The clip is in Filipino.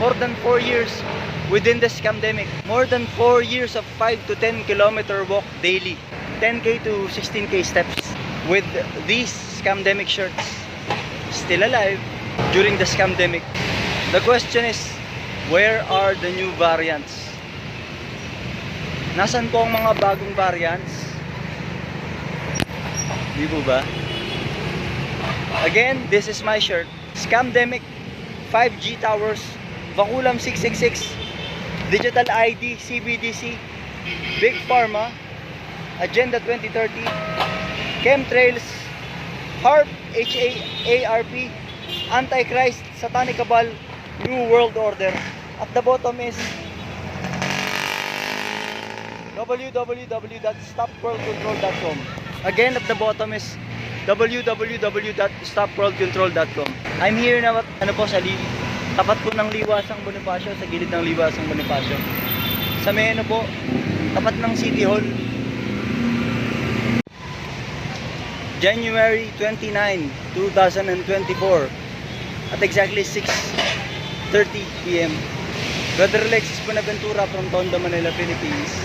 more than 4 years within this scamdemic. More than 4 years of 5 to 10 kilometer walk daily. 10k to 16k steps with these scamdemic shirts. Still alive during the scamdemic. The question is, where are the new variants? Nasaan po ang mga bagong variants? Di po ba? Again, this is my shirt. Scamdemic, 5G towers, Vaculam 666, Digital ID, CBDC, Big Pharma, Agenda 2030, Chemtrails, HARP, HARP, Antichrist, Satanic Cabal, New World Order. At the bottom is www.stopworldcontrol.com. Again, at the bottom is www.stopworldcontrol.com. I'm here na sa tapat po ng Liwasang Bonifacio, sa gilid ng Liwasang Bonifacio. Sa may po, tapat ng City Hall. January 29, 2024 at exactly 6:30 PM. Brother Alexis Bonaventura from Tondo, Manila, Philippines.